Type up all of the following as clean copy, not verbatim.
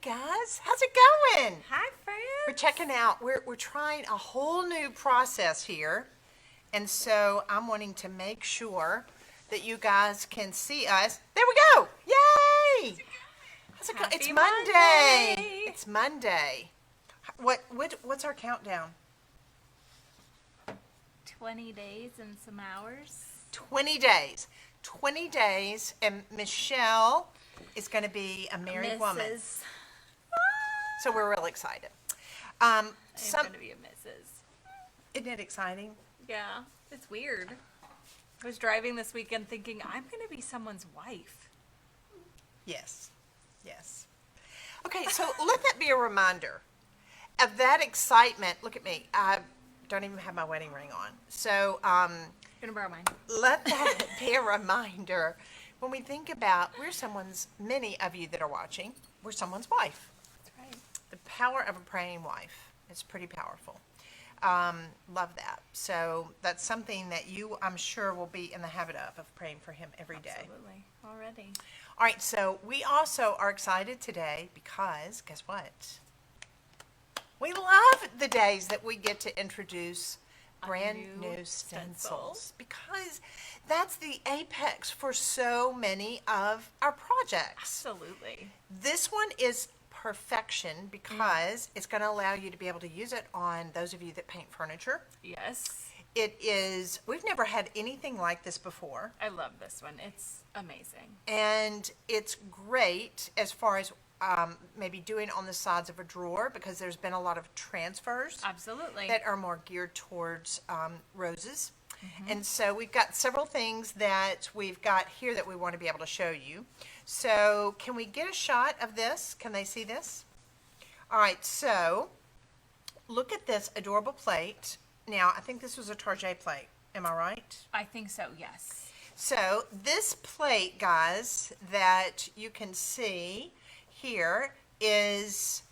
guys, how's it going? Hi, friends. We're checking out. We're trying a whole new process here, and so I'm wanting to make sure that you guys can see us. There we go! Yay! How's it going? It's Happy Monday. Monday. It's Monday. What's our countdown? 20 days and some hours. 20 days. 20 days, and Michelle is going to be a married woman. Mrs. So we're real excited. I'm going to be a Mrs. Isn't it exciting? Yeah, it's weird. I was driving this weekend thinking, I'm going to be someone's wife. Yes. Yes. Okay, so let that be a reminder of that excitement. Look at me. I don't even have my wedding ring on. So Going to borrow mine. let that be a reminder when we think about many of you that are watching, we're someone's wife. That's right. The power of a praying wife is pretty powerful. Love that. So that's something that you, I'm sure, will be in the habit of praying for him every day. Absolutely. Already. All right, so we also are excited today because, guess what? We love the days that we get to introduce brand new new stencils. stencils because that's the apex for so many of our projects. Absolutely. This one is perfection because it's going to allow you to be able to use it on those of you that paint furniture. Yes. We've never had anything like this before. I love this one. It's amazing. And it's great as far as maybe doing on the sides of a drawer because there's been a lot of transfers Absolutely. that are more geared towards roses. And so we've got several things that we've got here that we want to be able to show you. So can we get a shot of this? Can they see this? All right, so look at this adorable plate. Now, I think this was a Target plate. Am I right? I think so, yes. So this plate, guys, that you can see here is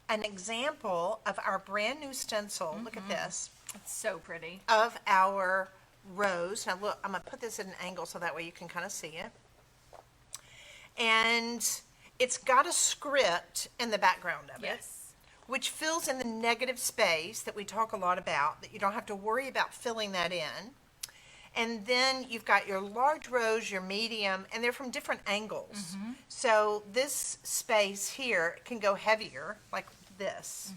an example of our brand new stencil. Look at this. It's so pretty. Of our rose. Now look, I'm going to put this at an angle so that way you can kind of see it. And it's got a script in the background of it, Yes. which fills in the negative space that we talk a lot about, that you don't have to worry about filling that in. And then you've got your large rose, your medium, and they're from different angles. So this space here can go heavier, like this.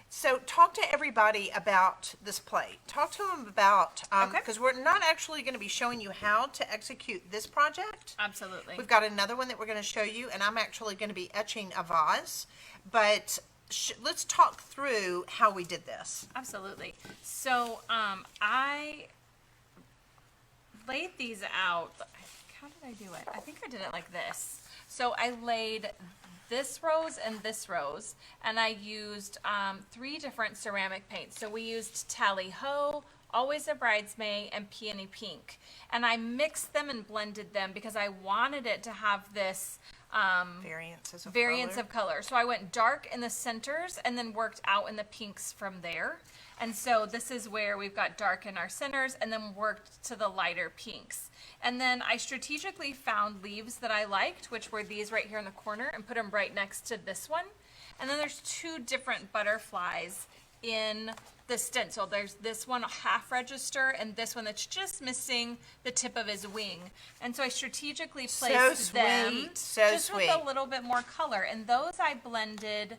So talk to everybody about this plate. Talk to them about, Okay. because we're not actually going to be showing you how to execute this project. Absolutely. We've got another one that we're going to show you, and I'm actually going to be etching a vase. But let's talk through how we did this. Absolutely. So I laid these out. How did I do it? I think I did it like this. So I laid this rose and this rose, and I used 3 different ceramic paints. So we used Tally Ho, Always a Bridesmaid, and Peony Pink. And I mixed them and blended them because I wanted it to have this variance of color. So I went dark in the centers and then worked out in the pinks from there. And so this is where we've got dark in our centers and then worked to the lighter pinks. And then I strategically found leaves that I liked, which were these right here in the corner, and put them right next to this one. And then there's 2 different butterflies in the stencil. There's this one half register and this one that's just missing the tip of his wing. And so I strategically placed them just with a little bit more color. And those I blended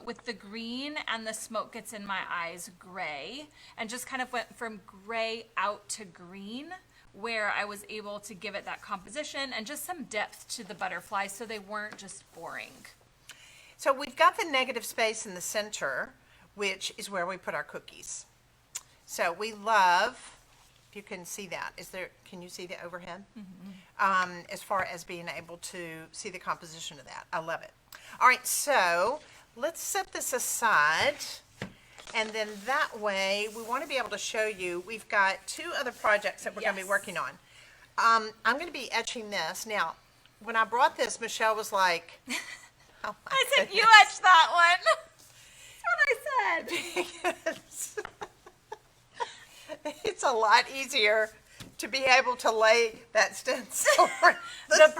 with the green and the smoke gets in my eyes gray, and just kind of went from gray out to green, where I was able to give it that composition and just some depth to the butterflies so they weren't just boring. So we've got the negative space in the center, which is where we put our cookies. So we love, if you can see that, can you see the overhead? As far as being able to see the composition of that. I love it. All right, so let's set this aside. And then that way, we want to be able to show you, we've got 2 other projects that we're going to be working on. I'm going to be etching this. Now, when I brought this, Michelle was like, oh my I said, goodness. you etched that one. That's what I said. It's a lot easier to be able to lay that stencil. The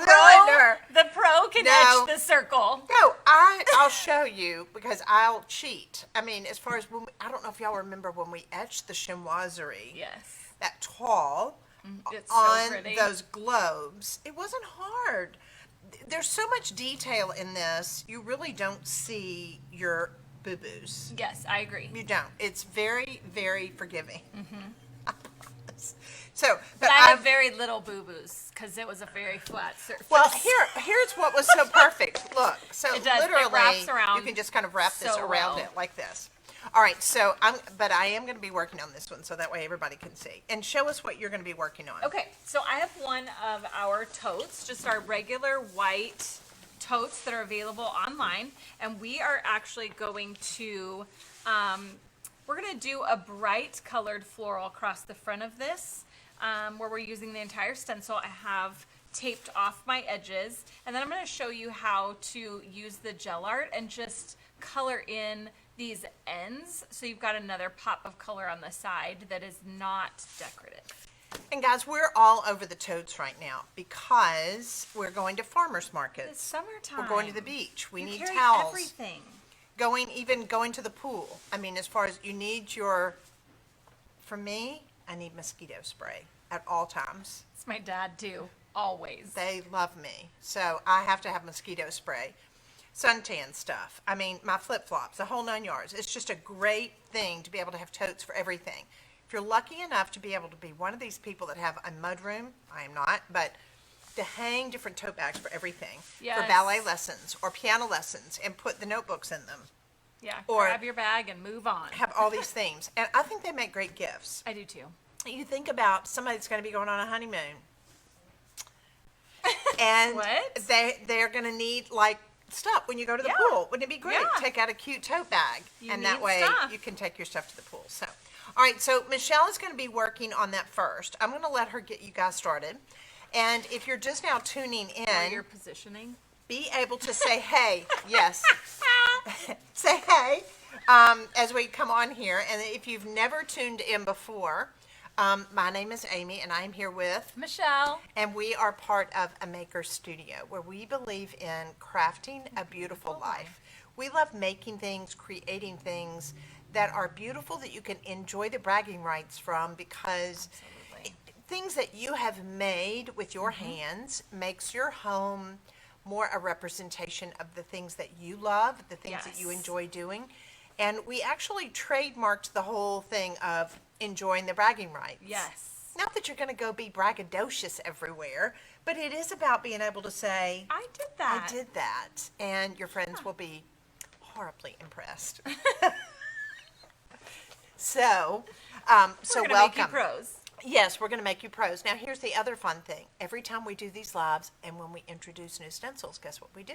pro can No. etch the circle. No, I'll show you because I'll cheat. I mean, as far as I don't know if y'all remember when we etched the chinoiserie, Yes. that tall It's so on pretty. those globes. It wasn't hard. There's so much detail in this. You really don't see your boo-boos. Yes, I agree. You don't. It's very, very forgiving. So, But I have very little boo-boos because it was a very flat surface. well, here's what was so perfect. Look, so It does. It literally, wraps around you can just kind of wrap this so around well. it like this. All right, so but I am going to be working on this one, so that way everybody can see. And show us what you're going to be working on. Okay, so I have one of our totes, just our regular white totes that are available online, and we are actually going to, we're gonna do a bright colored floral across the front of this, where we're using the entire stencil. I have taped off my edges, and then I'm gonna show you how to use the gel art and just color in these ends, so you've got another pop of color on the side that is not decorative. And guys, we're all over the totes right now because we're going to farmers It's markets. summertime. We're going to the beach. We You need carry towels. everything. Going to the pool. I mean, as far as you need for me, I need mosquito spray at all times. It's my dad too, always. They love me. So I have to have mosquito spray. Suntan stuff. I mean, my flip-flops, the whole 9 yards. It's just a great thing to be able to have totes for everything. If you're lucky enough to be able to be one of these people that have a mudroom, I am not, but to hang different tote bags for everything. For Yes. ballet lessons or piano lessons and put the notebooks in them. Yeah, Or- grab your bag and move on. Have all these themes. And I think they make great gifts. I do too. You think about somebody that's going to be going on a honeymoon. And What? they're going to need like stuff when you go to the Yeah. pool. Wouldn't it be great? Yeah. Take out a cute tote bag, You and that need way stuff. you can take your stuff to the pool. So, all right. So Michelle is going to be working on that first. I'm going to let her get you guys started. And if you're just now tuning Or in, your positioning. be able to say hey. Yes. Say hey as we come on here. And if you've never tuned in before, my name is Amy, and I'm here with. Michelle. And we are part of a maker studio where we believe in crafting a beautiful life. We love making things, creating things that are beautiful that you can enjoy the bragging rights from because Absolutely. things that you have made with your hands makes your home more a representation of the things that you love, the things that you Yes. enjoy doing. And we actually trademarked the whole thing of enjoying the bragging rights. Yes. Not that you're going to go be braggadocious everywhere, but it is about being able to say, I did that. I did that. And your friends will be horribly impressed. So We're gonna welcome. make you pros. Yes, we're going to make you pros. Now, here's the other fun thing. Every time we do these lives and when we introduce new stencils, guess what we do?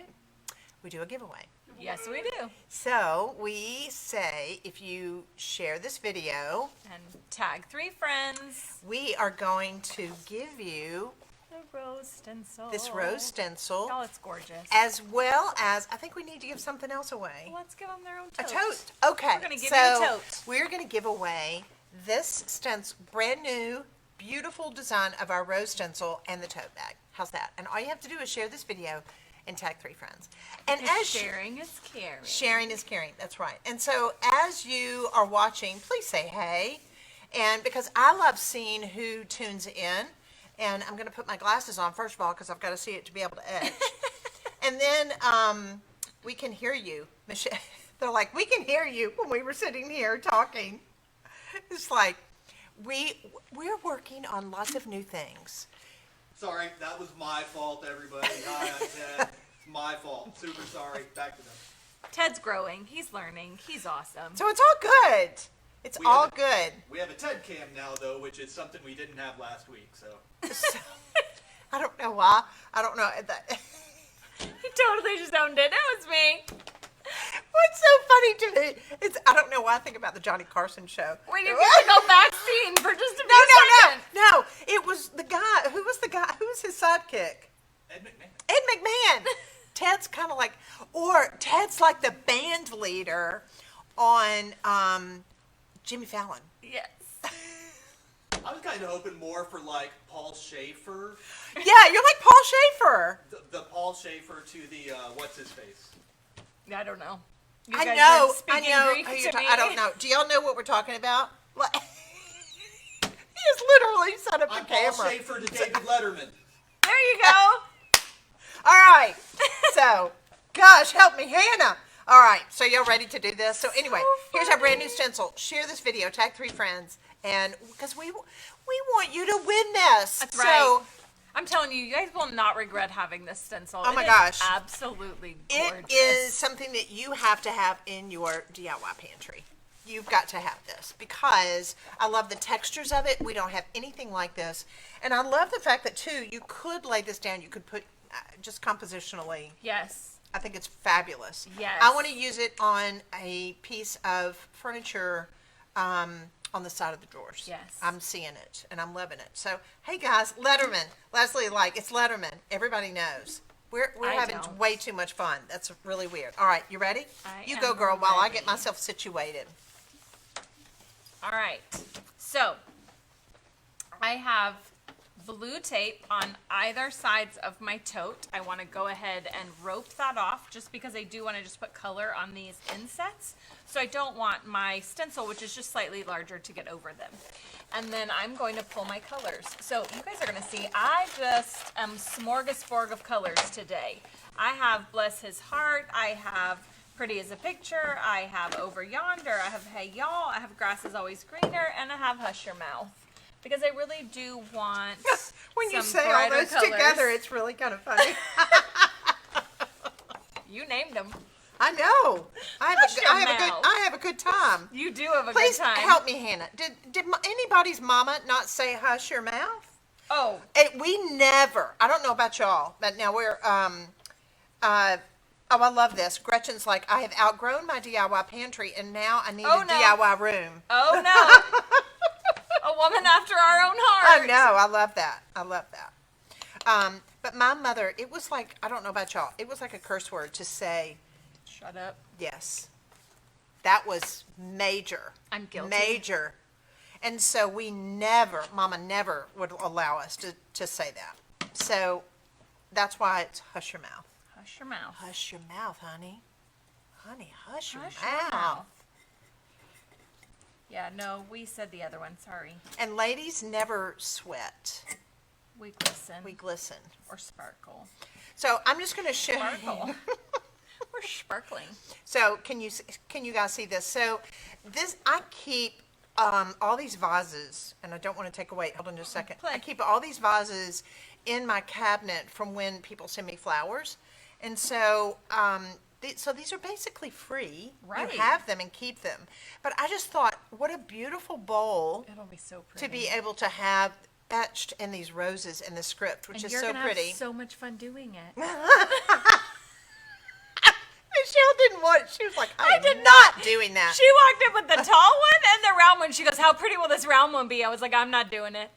We do a giveaway. Yes, we do. So we say if you share this video, And tag 3 friends. we are going to give you The rose stencil. this rose stencil, Oh, it's gorgeous. as well as, I think we need to give something else away. Let's give them their own A tote. tote. Okay. We're gonna give so you a tote. We're going to give away this stencil, brand new, beautiful design of our rose stencil and the tote bag. How's that? And all you have to do is share this video and tag 3 friends. And Because as sharing is caring. sharing is caring. That's right. And so as you are watching, please say hey. And because I love seeing who tunes in, and I'm going to put my glasses on first of all because I've got to see it to be able to etch. And then we can hear you, Michelle. They're like, we can hear you when we were sitting here talking. It's like we're working on lots of new things. Sorry, that was my fault, everybody. Hi, I'm Ted. It's my fault. Super sorry. Back to them. Ted's growing. He's learning. He's awesome. So it's all good. It's We all have- good. We have a TED cam now, though, which is something we didn't have last week. So I don't know why. I don't know. He totally just owned it. That was me. What's so funny to me is I don't know why I think about the Johnny Carson show. Wait, you get to go back scene for just a few No. seconds. No, it was the guy. Who was the guy? Who was his sidekick? Ed McMahon. Ed McMahon. Ted's kind of like, or Ted's like the band leader on Jimmy Fallon. Yes. I was kind of hoping more for like Paul Schaefer, Yeah, you're like Paul Schaefer. the Paul Schaefer to the what's his face. I don't know. You I guys know, are speaking Greek who to you're me. I don't know. Do y'all know what we're talking about? Like, he is literally set up I'm the Paul camera. Schaefer to David Letterman. There you go. All right. So, gosh, help me, Hannah. All right. So y'all ready to do this? So anyway, here's our brand new stencil. Share this video. Tag 3 friends, and because we want you to win this. That's So right. I'm telling you, you guys will not regret having this stencil. Oh my It is gosh. absolutely gorgeous. it is something that you have to have in your DIY pantry. You've got to have this because I love the textures of it. We don't have anything like this. And I love the fact that, too, you could lay this down. You could put just compositionally. Yes. I think it's fabulous. Yes. I want to use it on a piece of furniture on the side of the drawers. Yes. I'm seeing it and I'm loving it. So, hey guys, Letterman. Leslie, it's Letterman. Everybody knows. We're I having don't. way too much fun. That's really weird. All right, you ready? You go, am girl, while I ready. get myself situated. All right. So, I have blue tape on either sides of my tote. I want to go ahead and rope that off just because I do want to just put color on these insets. So I don't want my stencil, which is just slightly larger, to get over them. And then I'm going to pull my colors. So you guys are going to see, I just am smorgasbord of colors today. I have Bless His Heart. I have Pretty as a Picture. I have Over Yonder. I have Hey Y'all. I have Grass is Always Greener. And I have Hush Your Mouth. Because I really do want When you some say all brighter those colors. together, it's really kind of funny. You named them. I know. Hush your mouth. I have a good time. You do have a Please good time. help me, Hannah. Did anybody's mama not say hush your mouth? Oh, We never. I don't know about y'all, but now we're oh, I love this. Gretchen's like, I have outgrown my DIY pantry and now I need Oh, a no. DIY room. oh no. A woman after our own heart. I know. I love that. I love that. But my mother, it was like, I don't know about y'all, it was like a curse word to say Shut up. yes. That was major. I'm guilty. Major. And so Mama never would allow us to say that. So that's why it's hush your mouth. Hush your mouth. Hush your mouth, honey. Honey, hush your Hush your mouth. mouth. Yeah, no, we said the other one. Sorry. And ladies never sweat. We glisten. We glisten. or sparkle. So I'm just going to show Sparkle. you. We're sparkling. So can you guys see this? So this, I keep all these vases, and I don't want to take away, hold on just a second. Play. I keep all these vases in my cabinet from when people send me flowers. And so, so these are basically free. Right. You have them and keep them. But I just thought, what a beautiful bowl It'll be so pretty. to be able to have etched in these roses in the script, which and is you're so gonna pretty. have so much fun doing it. Michelle didn't want. She was like, I am did not doing that. She walked in with the tall one and the round one. She goes, "How pretty will this round one be?" I was like, "I'm not doing it."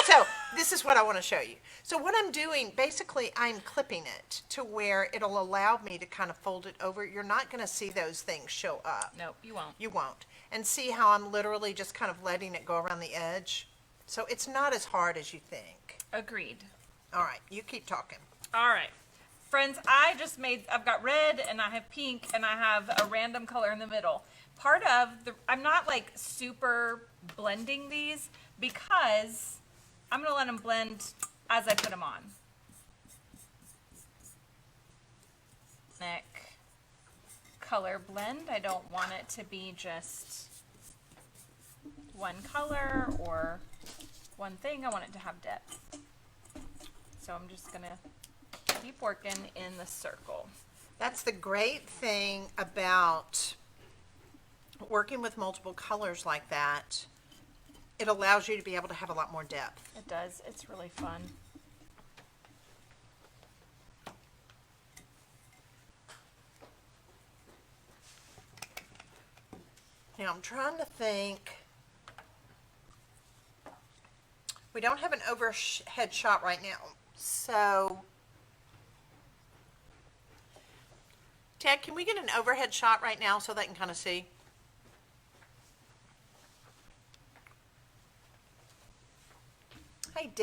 So this is what I want to show you. So what I'm doing, basically, I'm clipping it to where it'll allow me to kind of fold it over. You're not going to see those things show up. No, you won't. You won't. And see how I'm literally just kind of letting it go around the edge? So it's not as hard as you think. Agreed. All right, you keep talking. All right. Friends, I've got red and I have pink and I have a random color in the middle. I'm not like super blending these because I'm going to let them blend as I put them on. Neck color blend. I don't want it to be just one color or one thing. I want it to have depth. So I'm just going to keep working in the circle. That's the great thing about working with multiple colors like that. It allows you to be able to have a lot more depth. It does. It's really fun. Now I'm trying to think. We don't have an overhead shot right now, so Ted, can we get an overhead shot right now so they can kind of see?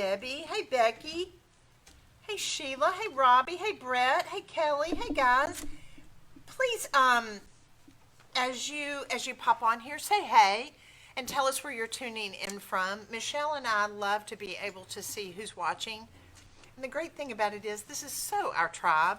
Debbie. Hey, Becky. Hey, Sheila. Hey, Robbie. Hey, Brett. Hey, Kelly. Hey, guys. Please, as you pop on here, say hey and tell us where you're tuning in from. Michelle and I love to be able to see who's watching. And the great thing about it is this is so our tribe.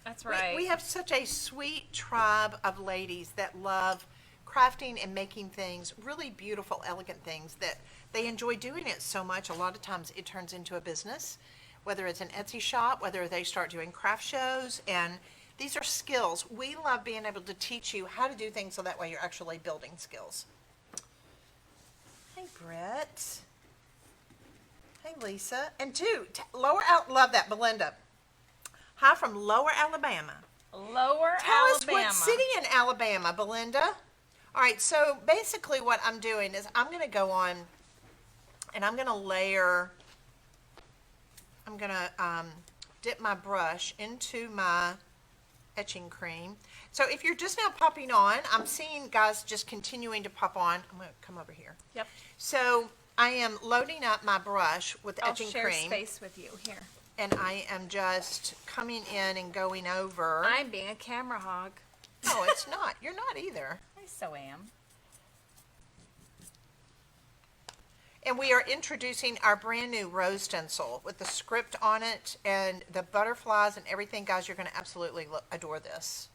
That's right. We have such a sweet tribe of ladies that love crafting and making things, really beautiful, elegant things that they enjoy doing it so much. A lot of times it turns into a business, whether it's an Etsy shop, whether they start doing craft shows, and these are skills. We love being able to teach you how to do things so that way you're actually building skills. Hey, Brett. Hey, Lisa. And love that, Belinda. Hi from Lower Alabama. Lower Tell us Alabama. what city in Alabama, Belinda. All right, so basically what I'm doing is I'm going to go on and I'm going to layer, I'm going to dip my brush into my etching cream. So if you're just now popping on, I'm seeing guys just continuing to pop on. I'm going to come over here. Yep. So I am loading up my brush with I'll etching share cream. space with you here. And I am just coming in and going over. I'm being a camera hog. No, it's not. You're not either. I so am. And we are introducing our brand new rose stencil with the script on it and the butterflies and everything. Guys, you're going to absolutely adore this.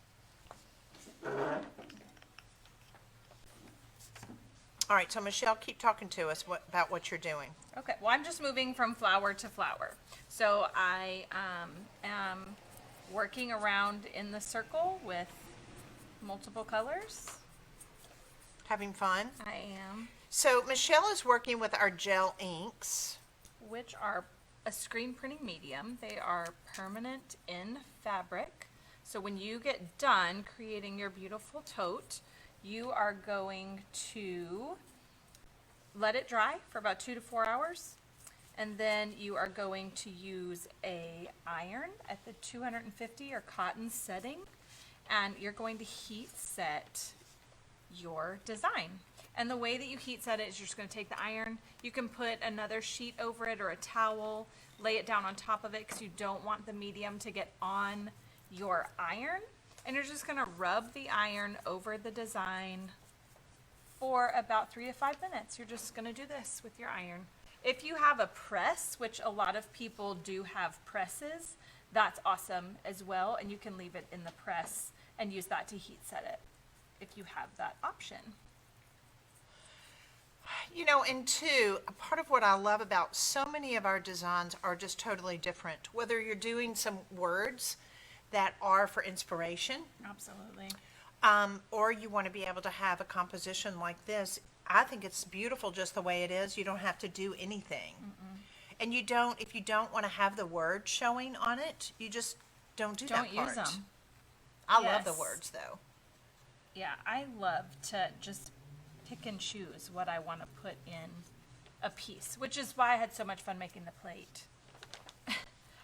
All right, so Michelle, keep talking to us about what you're doing. Okay, well, I'm just moving from flower to flower. So I am working around in the circle with multiple colors. Having fun? I am, So Michelle is working with our gel inks. which are a screen printing medium. They are permanent in fabric. So when you get done creating your beautiful tote, you are going to let it dry for about 2 to 4 hours. And then you are going to use a iron at the 250 or cotton setting. And you're going to heat set your design. And the way that you heat set it is you're just going to take the iron. You can put another sheet over it or a towel, lay it down on top of it because you don't want the medium to get on your iron. And you're just going to rub the iron over the design for about 3 to 5 minutes. You're just going to do this with your iron. If you have a press, which a lot of people do have presses, that's awesome as well. And you can leave it in the press and use that to heat set it if you have that option. You know, and two, a part of what I love about so many of our designs are just totally different. Whether you're doing some words that are for inspiration, Absolutely. or you want to be able to have a composition like this, I think it's beautiful just the way it is. You don't have to do anything. And you don't, if you don't want to have the word showing on it, you just don't do that Don't part. use them. I love the Yes. words though. Yeah, I love to just pick and choose what I want to put in a piece, which is why I had so much fun making the plate.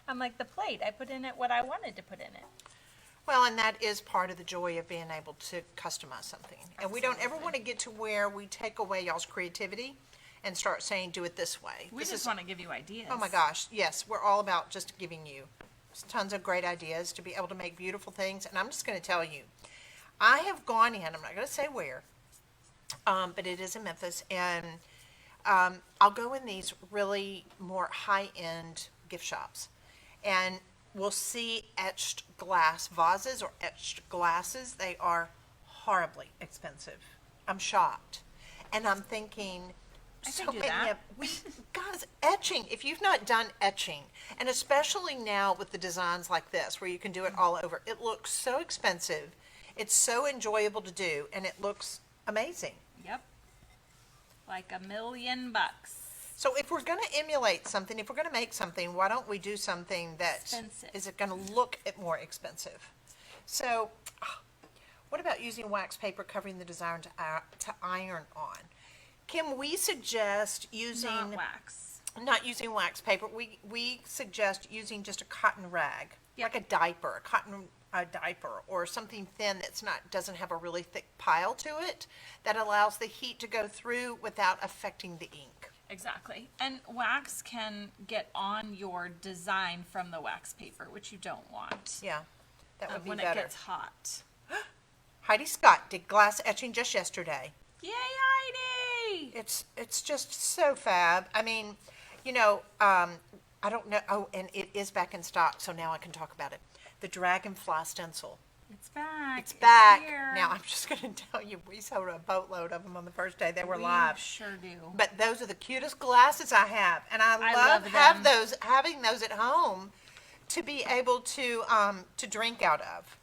I'm like, the plate, I put in it what I wanted to put in it. Well, and that is part of the joy of being able to customize something. And we don't ever Absolutely. want to get to where we take away y'all's creativity and start saying, do it this way. We This just is- want to give you ideas. Oh my gosh, yes, we're all about just giving you tons of great ideas to be able to make beautiful things. And I'm just going to tell you, I have gone in, I'm not going to say where, but it is in Memphis, and I'll go in these really more high-end gift shops, and we'll see etched glass vases or etched glasses. They are horribly expensive. I'm shocked. And I'm thinking, I so can do many that. guys, etching, if you've not done etching, and especially now with the designs like this, where you can do it all over, it looks so expensive. It's so enjoyable to do, and it looks amazing. Yep. Like $1,000,000. So if we're going to emulate something, if we're going to make something, why don't we do something that Expensive. is it going to look more expensive? So what about using wax paper covering the design to iron on? Kim, we suggest using Not wax. not using wax paper. We suggest using just a cotton rag, Yep. like a diaper, a diaper, or something thin that's doesn't have a really thick pile to it that allows the heat to go through without affecting the ink. Exactly. And wax can get on your design from the wax paper, which you don't want Yeah, that would be when it better. gets hot. Heidi Scott did glass etching just yesterday. Yay, Heidi! It's just so fab. I mean, I don't know. Oh, and it is back in stock, so now I can talk about it. The Dragonfly stencil. It's back. It's back. Here. Now, I'm just going to tell you, we sold a boatload of them on the first day they were We live. sure do. But those are the cutest glasses I have, and I love love them. having those at home to be able to drink out of.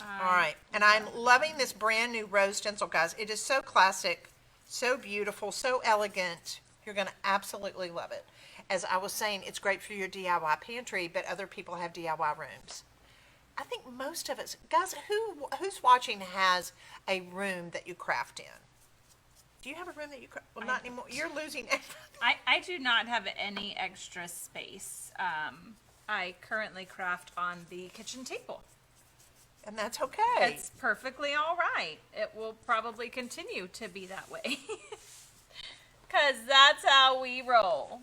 All right, and I'm loving this brand new rose stencil, guys. It is so classic, so beautiful, so elegant. You're going to absolutely love it. As I was saying, it's great for your DIY pantry, but other people have DIY rooms. I think most of us, guys, who's watching has a room that you craft in? Do you have a room that you craft? Well, not anymore. You're losing everything. I do not have any extra space. I currently craft on the kitchen table. And that's okay. It's perfectly all right. It will probably continue to be that way. Because that's how we roll.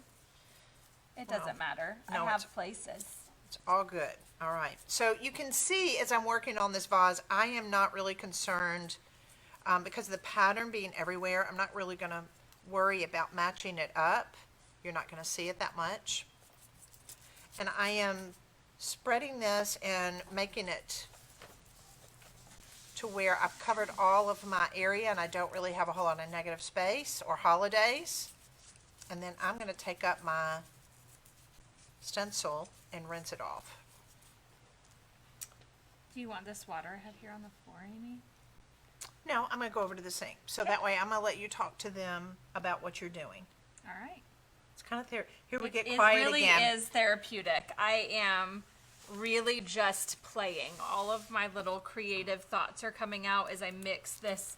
It doesn't matter. no, I have it's- places. It's all good. All right. So you can see as I'm working on this vase, I am not really concerned because of the pattern being everywhere. I'm not really going to worry about matching it up. You're not going to see it that much. And I am spreading this and making it to where I've covered all of my area and I don't really have a whole lot of negative space or holidays. And then I'm going to take up my stencil and rinse it off. Do you want this water I have here on the floor, Amy? No, I'm going to go over to the sink. So that way I'm going to let you talk to them about what you're doing. All right. It's kind of there. Here we It get quiet really again. is therapeutic. I am really just playing. All of my little creative thoughts are coming out as I mix this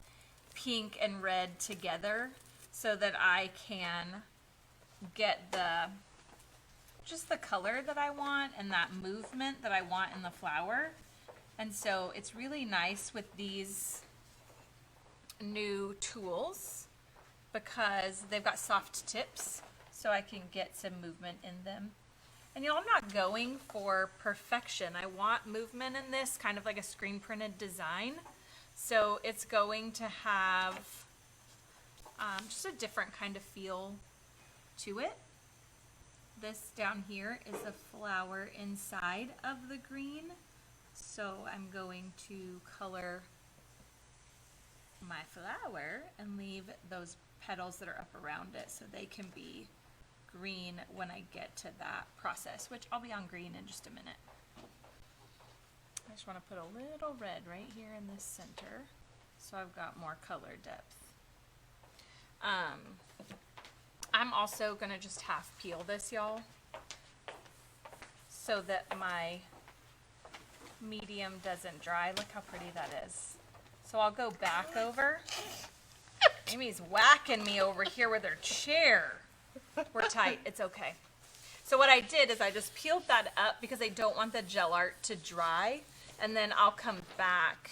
pink and red together so that I can get just the color that I want and that movement that I want in the flower. And so it's really nice with these new tools because they've got soft tips so I can get some movement in them. And I'm not going for perfection. I want movement in this, kind of like a screen printed design. So it's going to have just a different kind of feel to it. This down here is a flower inside of the green. So I'm going to color my flower and leave those petals that are up around it so they can be green when I get to that process, which I'll be on green in just a minute. I just want to put a little red right here in the center so I've got more color depth. I'm also going to just half peel this, y'all, so that my medium doesn't dry. Look how pretty that is. So I'll go back over. Amy's whacking me over here with her chair. We're tight. It's okay. So what I did is I just peeled that up because I don't want the gel art to dry. And then I'll come back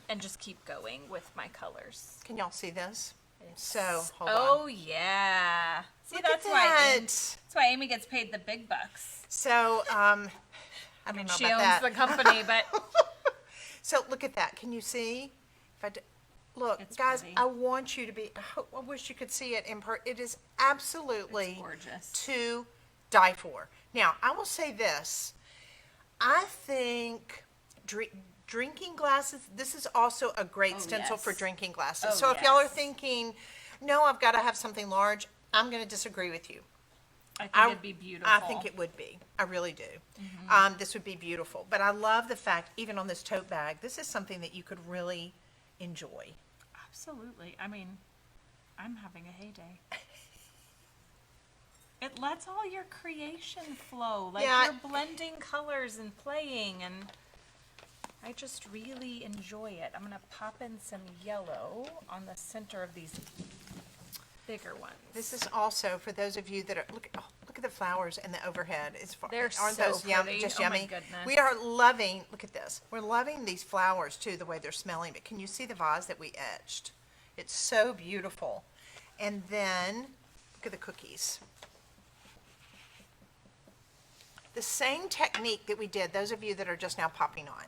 and just keep going with my colors. Can y'all see this? So, hold Oh, on. yeah. See, Look that's at why that. that's why Amy gets paid the big bucks. So, I don't know She about owns that. the company, but So look at that. Can you see? If I do, look, It's guys, pretty. I want you to be. I wish you could see it in person. It is absolutely it's gorgeous. to die for. Now, I will say this. I think drinking glasses. This is also a great Oh, stencil for yes. drinking glasses. Oh, so if y'all are yes. thinking, no, I've got to have something large, I'm going to disagree with you. I think it'd be beautiful. I think it would be. I really do. This would be beautiful. But I love the fact, even on this tote bag, this is something that you could really enjoy. Absolutely. I mean, I'm having a heyday. It lets all your creation flow. Like Yeah. you're blending colors and playing, and I just really enjoy it. I'm gonna pop in some yellow on the center of these bigger ones. This is also for those of you that are look at the flowers and the overhead. They're aren't so those pretty. just Oh my yummy? goodness. We are loving. Look at this. We're loving these flowers too, the way they're smelling. But can you see the vase that we etched? It's so beautiful. And then Look at the cookies. The same technique that we did, those of you that are just now popping on.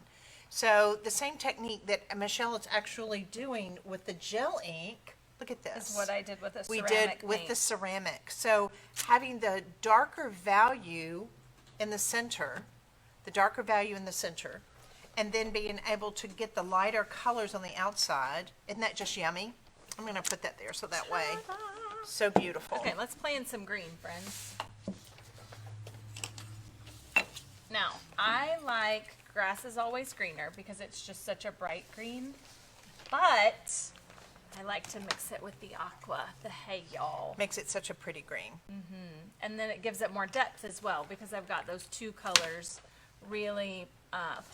So the same technique that Michelle is actually doing with the gel ink, look at this. Is what I did with the We ceramic did with paint. the ceramic. So having the darker value in the center, and then being able to get the lighter colors on the outside. Isn't that just yummy? I'm gonna put that there so that way, so beautiful. Okay, let's play in some green, friends. Now, I like grass is always greener because it's just such a bright green, but I like to mix it with the aqua, the hey y'all. Makes it such a pretty green. And then it gives it more depth as well because I've got those two colors really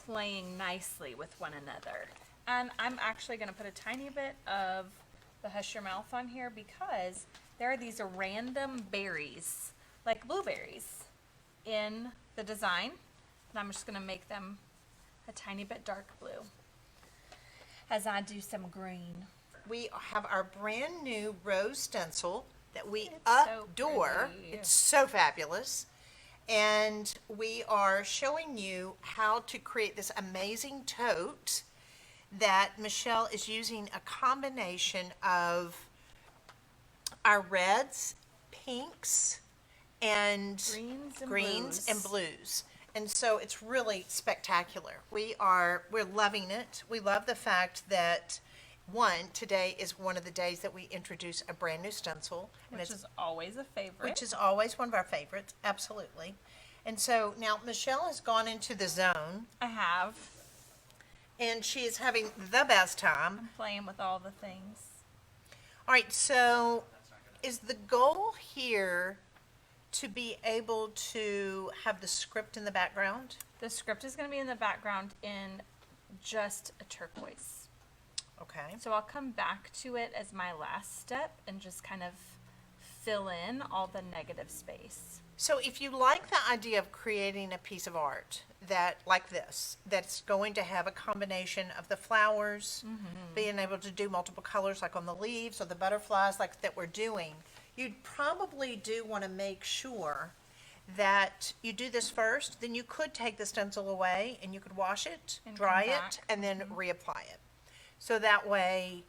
playing nicely with one another. And I'm actually going to put a tiny bit of the Hush Your Mouth on here because there are these random berries, like blueberries, in the design. And I'm just going to make them a tiny bit dark blue as I do some green. We have our brand new rose stencil that we It's so adore. pretty. It's so fabulous. And we are showing you how to create this amazing tote that Michelle is using a combination of our reds, pinks, and Greens and blues. And so it's really spectacular. We're loving it. We love the fact that today is one of the days that we introduce a brand new stencil. And Which it's is always a favorite. which is always one of our favorites, absolutely. And so now Michelle has gone into the zone I have. and she is having the best time. I'm playing with all the things. All right, so is the goal here to be able to have the script in the background? The script is going to be in the background in just a turquoise. Okay. So I'll come back to it as my last step and just kind of fill in all the negative space. So if you like the idea of creating a piece of art that, like this, that's going to have a combination of the flowers, being able to do multiple colors like on the leaves or the butterflies like that we're doing, you'd probably do want to make sure that you do this first. Then you could take the stencil away and you could wash it, And dry come it, back. and then reapply it. So that way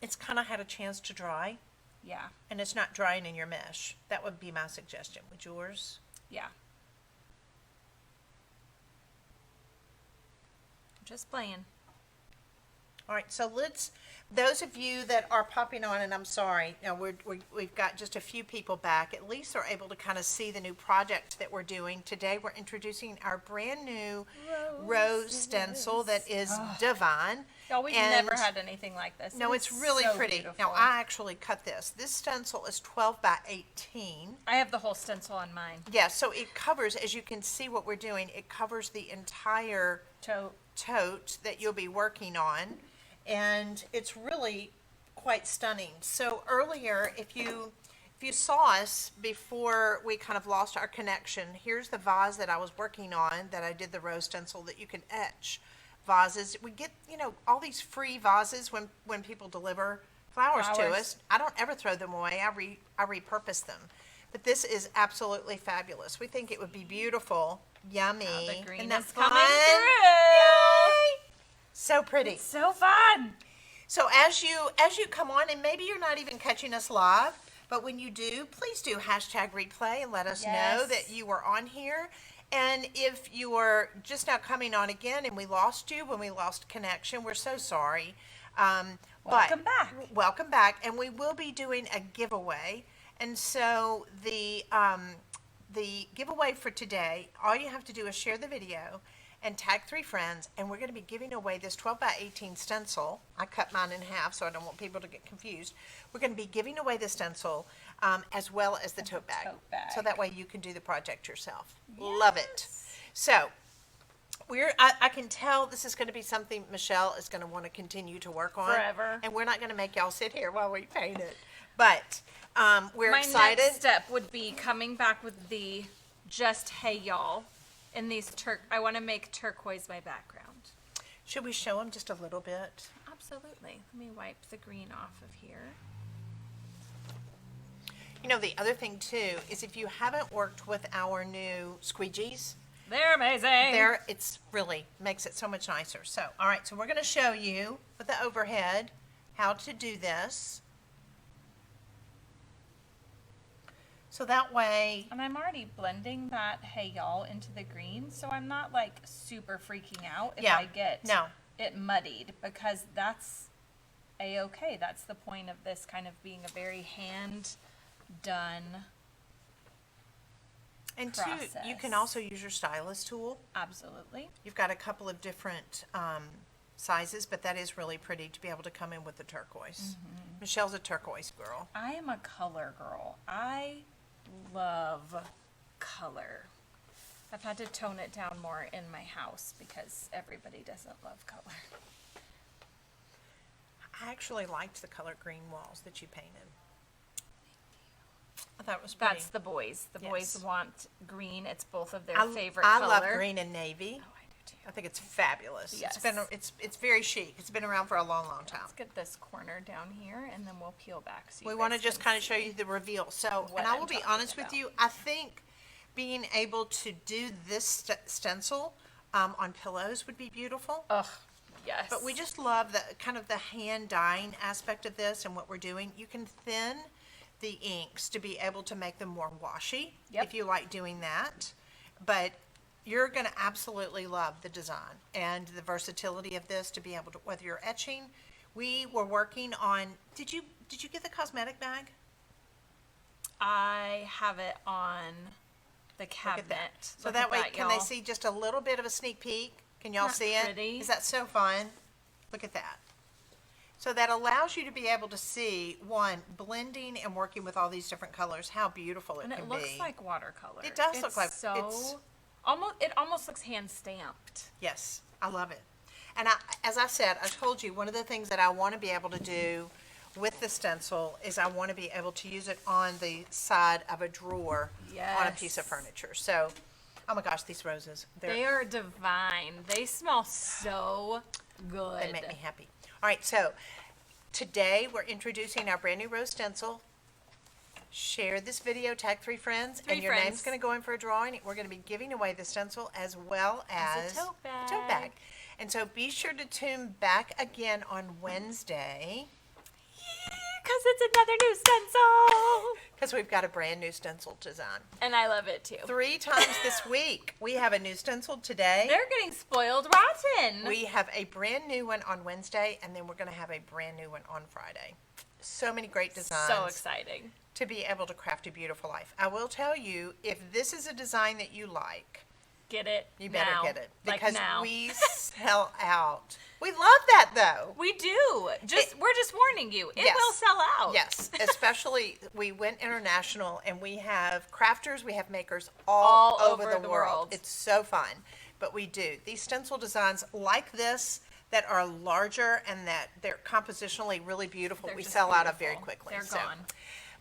it's kind of had a chance to dry. Yeah, And it's not drying in your mesh. That would be my suggestion. Would yours? yeah. Just playing. All right, so those of you that are popping on, and I'm sorry, now we've got just a few people back, at least are able to kind of see the new project that we're doing. Today, we're introducing our brand new rose stencil that is divine. Y'all, we've And- never had anything like this. No, It it's is really so pretty. beautiful. Now, I actually cut this. This stencil is 12 by 18. I have the whole stencil on mine. Yeah, so it covers, as you can see what we're doing, it covers the entire tote that you'll be working on, and it's really quite stunning. So earlier, if you saw us before we kind of lost our connection, here's the vase that I was working on that I did the rose stencil that you can etch vases. We get, all these free vases when people deliver flowers to Flowers. us. I don't ever throw them away. I repurpose them. But this is absolutely fabulous. We think it would be beautiful, yummy. Oh, the green Isn't that is coming fun? through. Yay! So pretty. So fun. So as you come on, and maybe you're not even catching us live, but when you do, please do #replay and let us know Yes. that you were on here. And if you are just now coming on again and we lost you when we lost connection, we're so sorry. Welcome back. Welcome back, and we will be doing a giveaway. And so the giveaway for today, all you have to do is share the video and tag 3 friends, and we're going to be giving away this 12 by 18 stencil. I cut mine in half, so I don't want people to get confused. We're going to be giving away the stencil as well as the tote bag. tote bag. So that way you can do the project yourself. Love it. So I can tell this is going to be something Michelle is going to want to continue to work on. Forever. And we're not going to make y'all sit here while we paint it. But we're My excited. next step would be coming back with the just hey y'all in these I want to make turquoise my background. Should we show them just a little bit? Absolutely. Let me wipe the green off of here. You know, the other thing too is if you haven't worked with our new squeegees, They're amazing. it's really makes it so much nicer. So, all right, so we're going to show you with the overhead how to do this. So that way, And I'm already blending that hey y'all into the green, so I'm not like super freaking out if Yeah, I get no. it muddied, because that's a-okay. That's the point of this kind of being a very hand done. and two, you can process. also use your stylus tool. Absolutely. You've got a couple of different sizes, but that is really pretty to be able to come in with the turquoise. Michelle's a turquoise girl. I am a color girl. I love color. I've had to tone it down more in my house because everybody doesn't love color. I actually liked the color green walls that you painted. I thought it was pretty. That's the boys. The boys Yes. want green. It's both of their I, favorite I color. love green and navy. Oh, I do too. I think it's fabulous. Yes. It's very chic. It's been around for a long, long time. Let's get this corner down here, and then we'll peel back. So We you want to guys just can kind of see. show you the reveal. So, what and I I'm will be talking honest with about. you, I think being able to do this stencil on pillows would be beautiful. Ugh, yes. But we just love the kind of the hand dyeing aspect of this and what we're doing. You can thin the inks to be able to make them more washy Yep. if you like doing that. But you're going to absolutely love the design and the versatility of this to be able to, whether you're etching. We were working on, did you get the cosmetic bag? I have it on the Look cabinet. at that. So Look that at way, can they y'all. see just a little bit of a sneak peek? Can y'all Isn't see that it? pretty? Is that so fun? Look at that. So that allows you to be able to see, one, blending and working with all these different colors, how beautiful it And can it be. looks like watercolor. It does look It's like- so it's- it almost looks hand stamped. Yes, I love it. And as I said, I told you, one of the things that I want to be able to do with the stencil is I want to be able to use it on the side of a drawer on a piece of Yes. furniture. So, oh my gosh, these roses, They are divine. They smell so good. they make me happy. All right, so today we're introducing our brand new rose stencil. Share this video, tag 3 friends, Three and your name's friends. going to go in for a drawing. We're going to be giving away the stencil as well as a tote a tote bag. bag. And so be sure to tune back again on Wednesday Because it's another new stencil. because we've got a brand new stencil design. And I love it too. 3 times this week, we have a new stencil today. They're getting spoiled rotten. We have a brand new one on Wednesday, and then we're going to have a brand new one on Friday. So many great designs. So exciting. To be able to craft a beautiful life. I will tell you, if this is a design that you like, Get it. you better now. get it. Like Because now. we sell out. We love that though. We do. We're just warning you. It Yes. will sell out. Yes, especially we went international and we have crafters, we have makers all over the world. It's so fun. But we do. These stencil designs like this that are larger and that they're compositionally really beautiful, They're we just sell out of very beautiful. quickly. They're So, gone.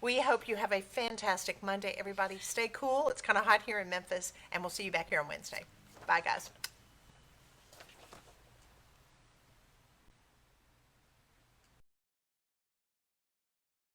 we hope you have a fantastic Monday, everybody. Stay cool. It's kind of hot here in Memphis, and we'll see you back here on Wednesday. Bye, guys.